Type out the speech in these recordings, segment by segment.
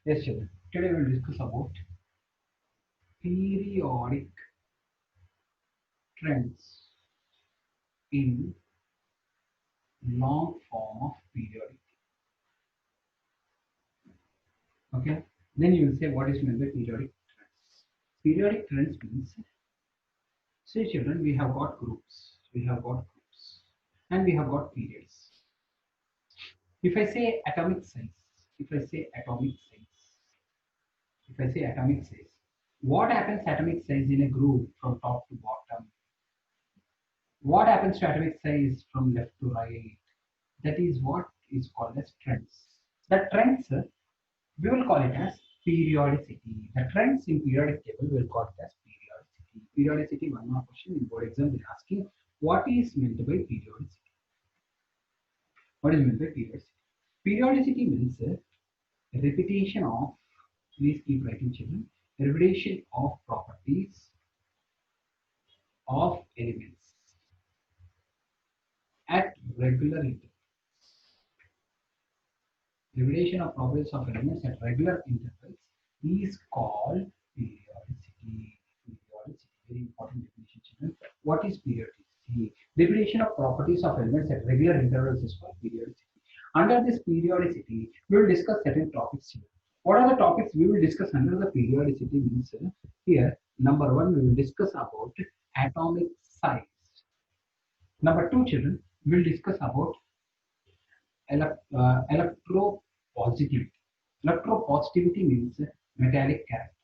Yes, children. Today we will discuss about periodic trends in long form of periodic. Okay. Then you will say what is meant by periodic trends. Periodic trends means, say children, we have got groups, and we have got periods. If I say atomic size, if I say atomic size, if I say atomic size, what happens atomic size in a group from top to bottom? What happens to atomic size from left to right? That is what is called as trends. The trends, we will call it as periodicity. The trends in periodic table we will call it as periodicity. Periodicity, one more question in board exam, they're asking what is meant by periodicity. What is meant by periodicity? Periodicity means repetition of, please keep writing children, repetition of properties of elements at regular intervals. Repetition of properties of elements at regular intervals is called periodicity. Periodicity, very important definition, children. What is periodicity? Repetition of properties of elements at regular intervals is called periodicity. Under this periodicity, we will discuss certain topics here. What are the topics we will discuss under the periodicity means here, number one, we will discuss about atomic size. Number two, children, we will discuss about electropositivity. Electropositivity means metallic character.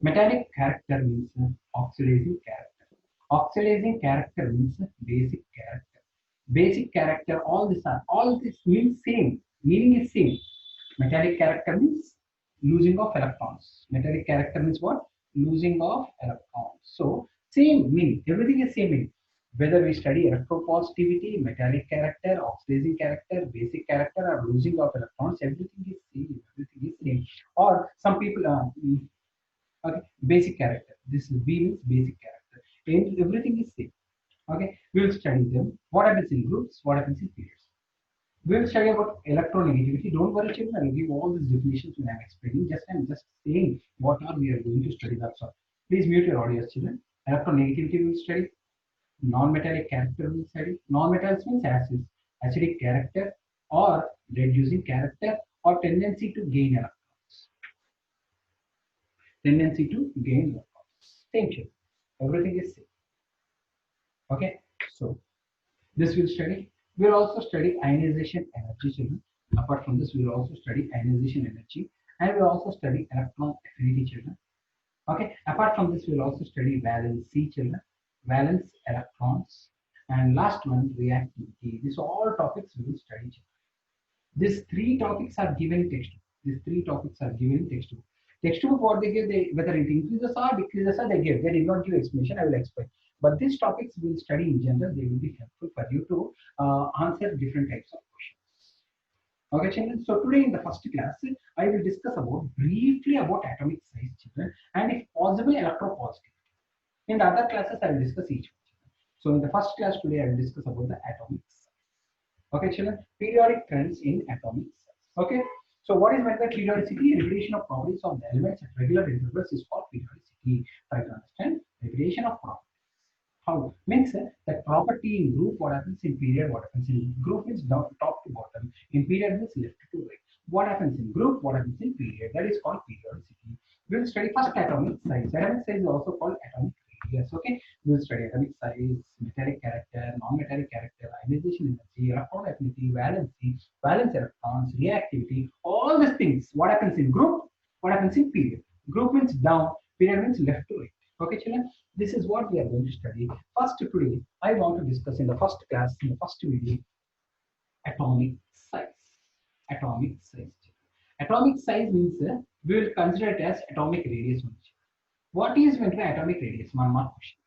Metallic character means oxidizing character. Oxidizing character means basic character. Basic character, all this means same. Meaning is same. Metallic character means losing of electrons. Metallic character means what? Losing of electrons. So same meaning. Everything is same meaning. Whether we study electropositivity, metallic character, oxidizing character, basic character, or losing of electrons, everything is same. Everything is same. Or some people, okay, basic character. This is B means basic character. And everything is same. Okay, we will study them. What happens in groups? What happens in periods? We will study about electronegativity. Don't worry, children. I will give all these definitions when I am explaining. I'm just saying what are we are going to study. That's all. Please mute your audience, children. Electronegativity we will study. Non-metallic character we will study. Non-metals means acids, acidic character or reducing character or tendency to gain electrons. Tendency to gain electrons. Same children. Everything is same. Okay. So this we'll study. We'll also study ionization energy, children. Apart from this, we'll also study ionization energy and we'll also study electron affinity, children. Okay. Apart from this, we'll also study valency, children. Valence electrons. And last one, reactivity. These are all topics we will study, children. These three topics are given in textbook. These three topics are given in textbook. Textbook, what they give, whether it increases or decreases, they give. They did not give explanation. I will explain. But these topics we will study in general. They will be helpful for you to answer different types of questions. Okay, children. So today in the first class, I will discuss about briefly about atomic size, children, and if possible, electropositivity. In the other classes, I will discuss each one. So in the first class today, I will discuss about the atomic size. Okay, children. Periodic trends in atomic size. Okay. So what is meant by periodicity? Repetition of properties of the elements at regular intervals is called periodicity. Try to understand repetition of properties. How? Means that property in group, what happens in period, what happens in group means down, top to bottom. In period means left to right. What happens in group, what happens in period. That is called periodicity. We will study first atomic size. Atomic size is also called atomic radius. Okay. We will study atomic size, metallic character, non-metallic character, ionization energy, electron affinity, valency, valence electrons, reactivity, all these things. What happens in group, what happens in period. Group means down, period means left to right. Okay, children, this is what we are going to study. First today, I want to discuss in the first class, in the first video, atomic size. Atomic size. Atomic size means we will consider it as atomic radius. What is meant by atomic radius? One more question.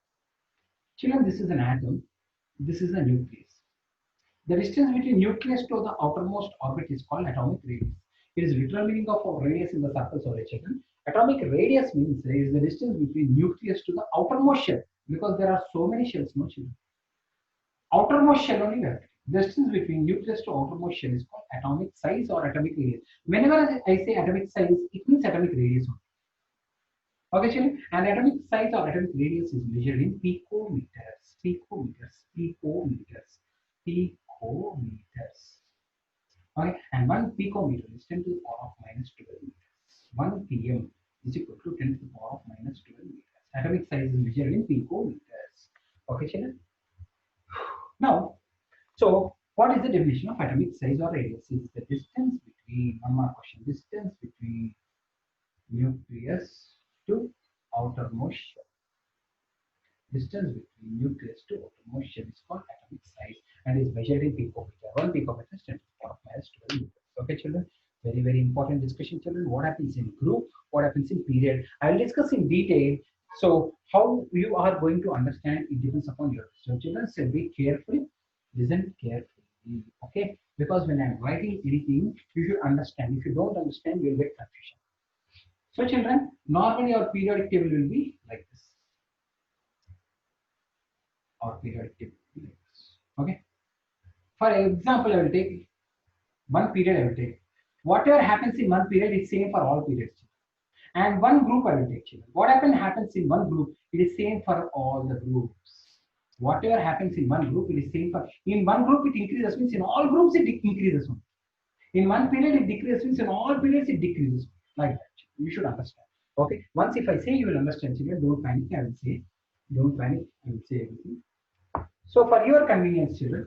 Children, this is an atom. This is a nucleus. The distance between nucleus to the outermost orbit is called atomic radius. It is literal meaning of radius in the surface of a children. Atomic radius means is the distance between nucleus to the outermost shell, because there are so many shells, no children. Outermost shell only we have. Distance between nucleus to outermost shell is called atomic size or atomic radius. Whenever I say atomic size, it means atomic radius only. Okay, children? And atomic size or atomic radius is measured in picometers. Picometers. Picometers. Picometers. Okay, and 1 picometer is 10 to the power of minus 12 meters. 1 pm is equal to 10 to the power of minus 12 meters. Atomic size is measured in picometers. Okay, children? Now, so what is the definition of atomic size or radius? It's the distance between, one more question, distance between nucleus to outermost shell. Distance between nucleus to outermost shell is called atomic size and is measured in picometer. 1 picometer is 10 to the power of minus 12 meters. Okay, children? Very, very important discussion, children. What happens in group? What happens in period? I will discuss in detail. So, how you are going to understand it depends upon your. So, children, so be careful, listen carefully. Okay? Because when I'm writing anything, you should understand. If you don't understand, you'll get confusion. So, children, normally our periodic table will be like this. Our periodic table will be like this. Okay? For example, I will take one period. I will take whatever happens in one period is same for all periods. And one group I will take, children. What happens in one group, it is same for all the groups. Whatever happens in one group, it is same for. In one group, it increases, means in all groups it increases. In one period, it decreases, means in all periods it decreases. Like that. You should understand. Okay. Once if I say, you will understand, children. Don't panic. I will say. Don't panic. I will say everything. So for your convenience, children,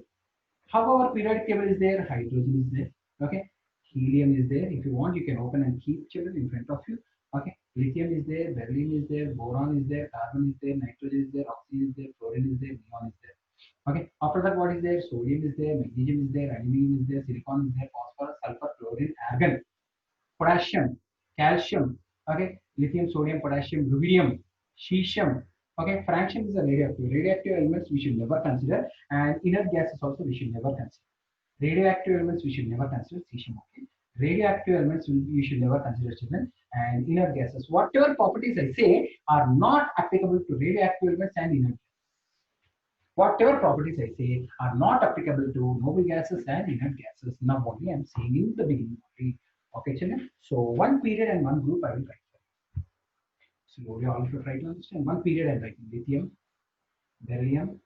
how our periodic table is there? Hydrogen is there. Okay. Helium is there. If you want, you can open and keep, children, in front of you. Okay. Lithium is there. Beryllium is there. Boron is there. Carbon is there. Nitrogen is there. Oxygen is there. Fluorine is there. Neon is there. Okay. After that, what is there? Sodium is there. Magnesium is there. Aluminum is there. Silicon is there. Phosphorus, sulfur, chlorine, argon, potassium, calcium. Okay. Lithium, sodium, potassium, rubidium, cesium. Okay. Fraction is a radioactive. Radioactive elements we should never consider, and inert gases also we should never consider. Radioactive elements we should never consider. Cesium. Okay. Radioactive elements you should never consider, children, and inert gases. Whatever properties I say are not applicable to radioactive elements and inert gases. Whatever properties I say are not applicable to noble gases and inert gases. Now only I am saying in the beginning only. Okay, children. So one period and one group I will write. Slowly all of you try to understand. One period I am writing lithium, beryllium,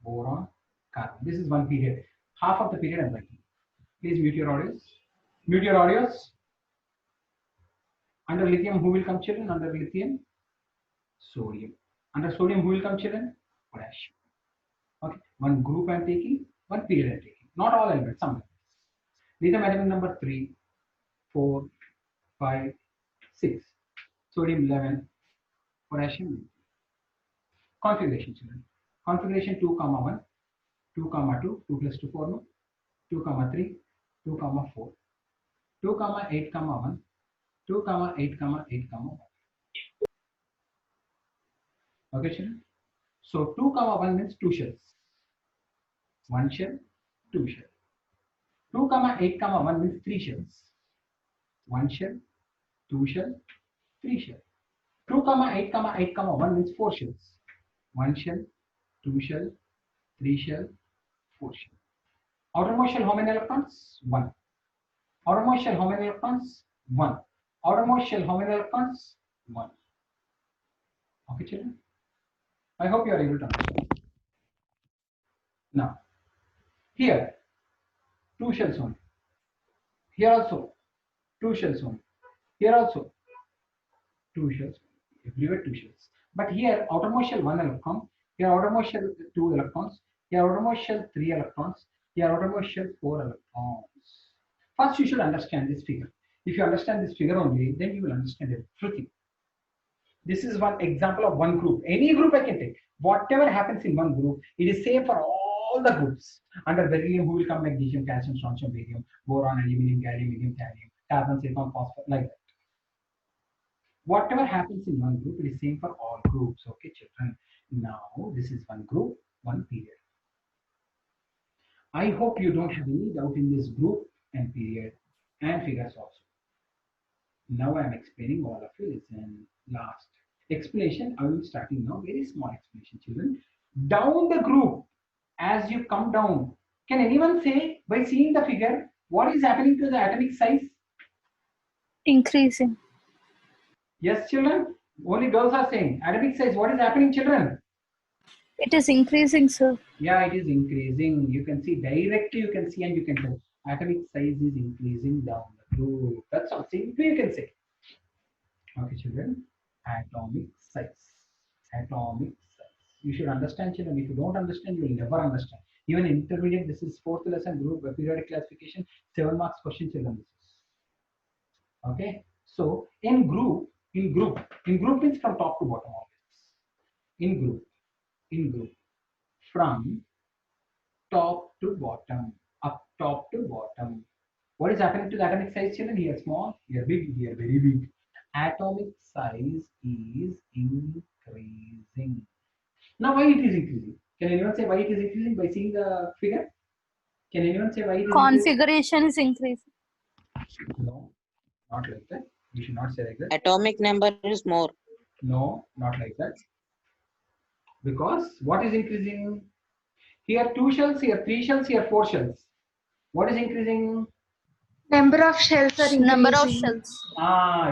boron, carbon. This is one period. Half of the period I am writing. Please mute your audios. Mute your audios. Under lithium, who will come, children? Under lithium, sodium. Under sodium, who will come, children? Potassium. Okay. One group I am taking, one period I am taking. Not all elements, some elements. Lithium atom number 3, 4, 5, 6. Sodium 11. Potassium. Configuration, children. Configuration 2, 1, 2, 2, 2 plus 2, 4, no? 2, 3, 2, 4. 2, 8, 1. 2, 8, 8, 1. Okay, children. So 2, 1 means 2 shells. 1 shell, 2 shell. 2, 8, 1 means 3 shells. 1 shell, 2 shell, 3 shell. 2, 8, 8, 1 means 4 shells. 1 shell, 2 shell, 3 shell, 4 shell. Outermost shell, how many electrons? 1. Outermost shell, how many electrons? 1. Outermost shell, how many electrons? 1. Okay, children? I hope you are able to understand. Now, here, 2 shells only. Here also, 2 shells only. Here also, 2 shells. Everywhere 2 shells. But here, outermost shell 1 electron. Here, outermost shell 2 electrons. Here, outermost shell 3 electrons. Here, outermost shell 4 electrons. First, you should understand this figure. If you understand this figure only, then you will understand everything. This is one example of one group. Any group I can take. Whatever happens in one group, it is same for all the groups. Under beryllium, who will come? Magnesium, calcium, strontium, barium, boron, aluminum, gallium, indium, thallium, carbon, silicon, phosphorus, like that. Whatever happens in one group, it is same for all groups. Okay, children. Now, this is one group, one period. I hope you don't have any doubt in this group and period and figures also. Now I am explaining all of you. Listen, last explanation. I will be starting now. Very small explanation, children. Down the group, as you come down, Can anyone say by seeing the figure what is happening to the atomic size? Increasing. Yes, children. Only girls are saying atomic size. What is happening, children? It is increasing, sir. Yeah, it is increasing. You can see directly. You can see and you can tell atomic size is increasing down the group. That's all. Simply you can say. Okay, children. Atomic size. Atomic size. You should understand, children. If you don't understand, you will never understand. Even intermediate, this is fourth lesson group periodic classification, 7 marks question, children. This is. Okay. So in group means from top to bottom always. In group, in group, from top to bottom, up top to bottom. What is happening to the atomic size, children? Here small, here big, here very big. Atomic size is increasing. Now, why it is increasing? Can anyone say why it is increasing by seeing the figure? Can anyone say why it is increasing? Configuration is increasing. No, not like that. You should not say like that. Atomic number is more. No, not like that. Because what is increasing? Here 2 shells, here 3 shells, here 4 shells. What is increasing? Number of shells are increasing. Number of shells.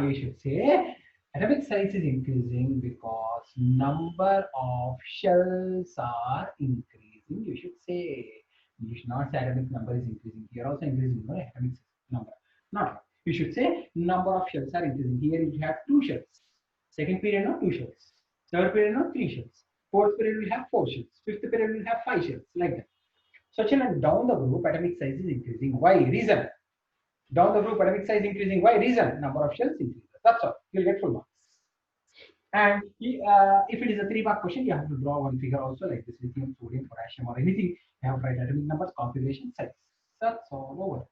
You should say atomic size is increasing because number of shells are increasing. You should say. You should not say atomic number is increasing. Here also increasing, no atomic number. Not. You should say number of shells are increasing. Here you have 2 shells. Second period, no 2 shells. Third period, no 3 shells. Fourth period will have 4 shells. Fifth period will have 5 shells. Like that. So children, down the group, atomic size is increasing. Why? Reason. Down the group, atomic size increasing. Why? Reason. Number of shells increases. That's all. You'll get full marks. And if it is a 3-mark question, you have to draw one figure also like this: lithium, sodium, potassium, or anything. You have to write atomic numbers, configuration, size. That's all over.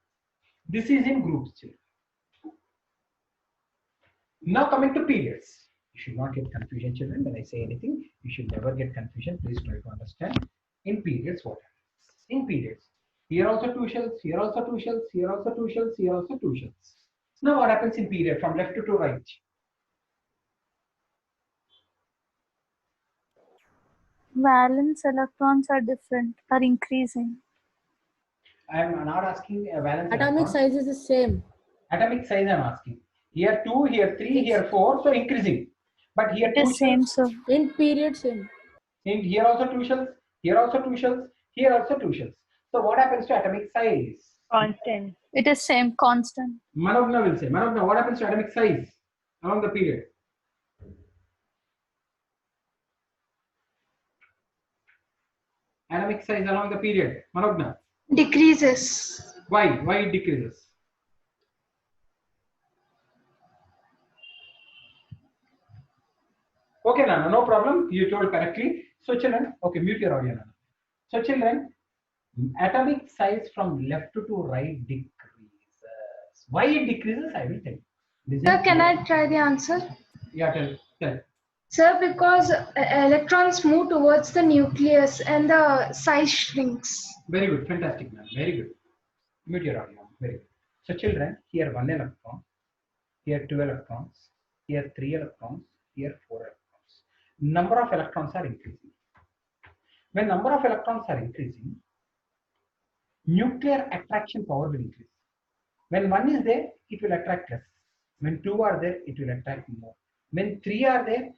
This is in groups, children. Now coming to periods. You should not get confusion, children. When I say anything, you should never get confusion. Please try to understand. In periods, what happens? In periods, here also 2 shells, here also 2 shells, here also 2 shells, here also 2 shells. Now what happens in period from left to right? Valence electrons are different, are increasing. I am not asking a valence Atomic electron. size is the same. Atomic size I am asking. Here 2, here 3, here 4, so increasing. But here It 2 is same, shells. sir. In period same. And here also 2 shells, here also 2 shells, here also 2 shells. So what happens to atomic size? Constant. It is same, constant. Manogna will say. Manogna, what happens to atomic size along the period? Atomic size along the period. Manogna. Decreases. Why? Why it decreases? Okay, Nana, no problem. You told correctly. So, children, okay, mute your audio, Nana. So, children, atomic size from left to right decreases. Why it decreases? I will tell you. Listen Sir, can clearly. I try the answer? Yeah, tell. Sir, because electrons move towards the nucleus and the size shrinks. Very good, fantastic, man. Very good. Mute your audio. Very good. So, children, here 1 electron, here 2 electrons, here 3 electrons, here 4 electrons. Number of electrons are increasing. When number of electrons are increasing, nuclear attraction power will increase. When 1 is there, it will attract less. When 2 are there, it will attract more. When 3 are there,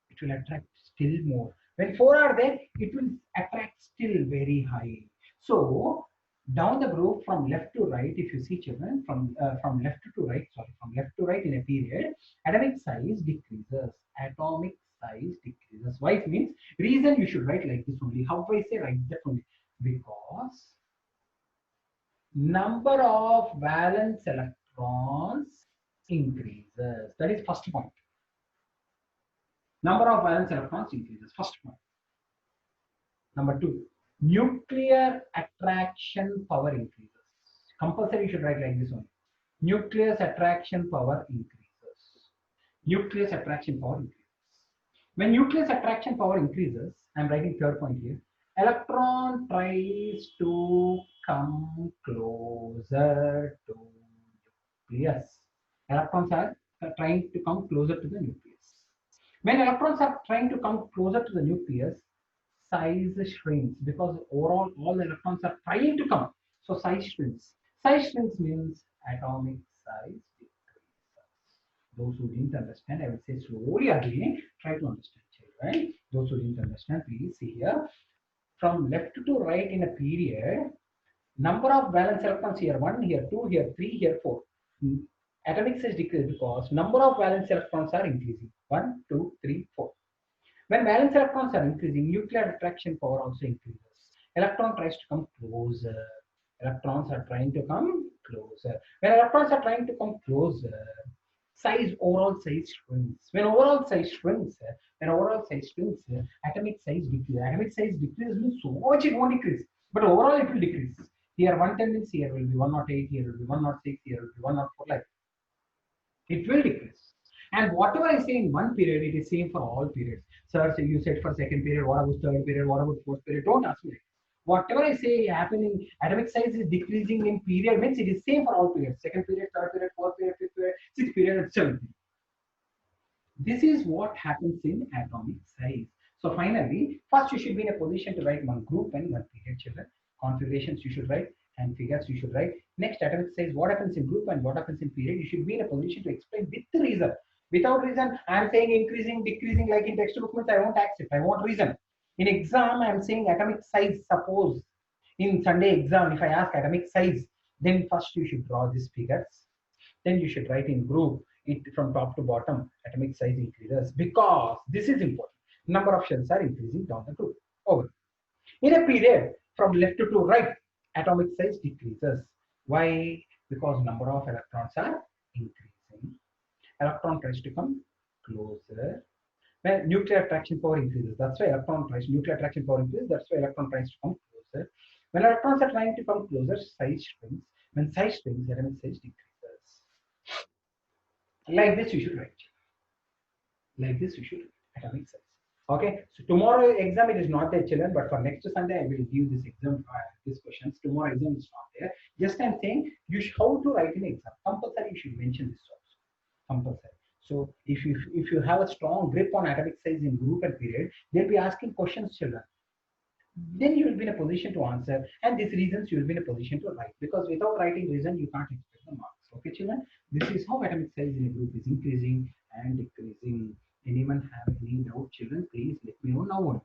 it will attract still more. When 4 are there, it will attract still very high. So, down the group from left to right, if you see, children, from left to right in a period, atomic size decreases. Atomic size decreases. Why it means? Reason you should write like this only. How I say write that only? Because number of valence electrons increases. That is first point. Number of valence electrons increases. First point. Number 2. Nuclear attraction power increases. Compulsory you should write like this one. Nucleus attraction power increases. Nucleus attraction power increases. When nucleus attraction power increases, I am writing third point here. Electron tries to come closer to nucleus. Electrons are trying to come closer to the nucleus. When electrons are trying to come closer to the nucleus, size shrinks because overall all the electrons are trying to come. So size shrinks. Size shrinks means atomic size decreases. Those who didn't understand, I will say slowly again. Try to understand, children. Those who didn't understand, please see here. From left to right in a period, number of valence electrons here 1, here 2, here 3, here 4. Atomic size decreases because number of valence electrons are increasing. 1, 2, 3, 4. When valence electrons are increasing, nuclear attraction power also increases. Electron tries to come closer. Electrons are trying to come closer. When electrons are trying to come closer, overall size shrinks. When overall size shrinks, atomic size decreases. Atomic size decreases means so much it won't decrease, but overall it will decrease. Here 110 means here will be 108, here will be 106, here will be 104, like it will decrease. And whatever I say in one period, it is same for all periods. Sir, so you said for second period, what about third period, what about fourth period? Don't ask me. Whatever I say happening, atomic size is decreasing in period means it is same for all periods. Second period, third period, fourth period, fifth period, sixth period, and seventh period. This is what happens in atomic size. So finally, first you should be in a position to write one group and one period, children. Configurations you should write and figures you should write. Next, atomic size, what happens in group and what happens in period. You should be in a position to explain with the reason. Without reason, I am saying increasing, decreasing, like in textbook means I won't accept. I want reason. In exam, I am saying atomic size. Suppose in Sunday exam, if I ask atomic size, then first you should draw these figures. Then you should write in group it from top to bottom. Atomic size increases because this is important. Number of shells are increasing down the group. Over. In a period from left to right, atomic size decreases. Why? Because number of electrons are increasing. Electron tries to come closer. When nuclear attraction power increases, that's why nuclear attraction power increases, that's why electron tries to come closer. When electrons are trying to come closer, size shrinks. When size shrinks, atomic size decreases. Like this you should write. Like this you should write atomic size. Okay, so tomorrow exam it is not there, children, but for next Sunday I will give this exam, these questions. Tomorrow exam is not there. Just I'm saying you should how to write in exam. Compulsory you should mention this also. Compulsory. So if you have a strong grip on atomic size in group and period, they'll be asking questions, children. Then you will be in a position to answer, and these reasons you will be in a position to write. Because without writing reason, you can't expect the marks. Okay, children. This is how atomic size in a group is increasing and decreasing. Anyone have any doubt, children? Please let me know now.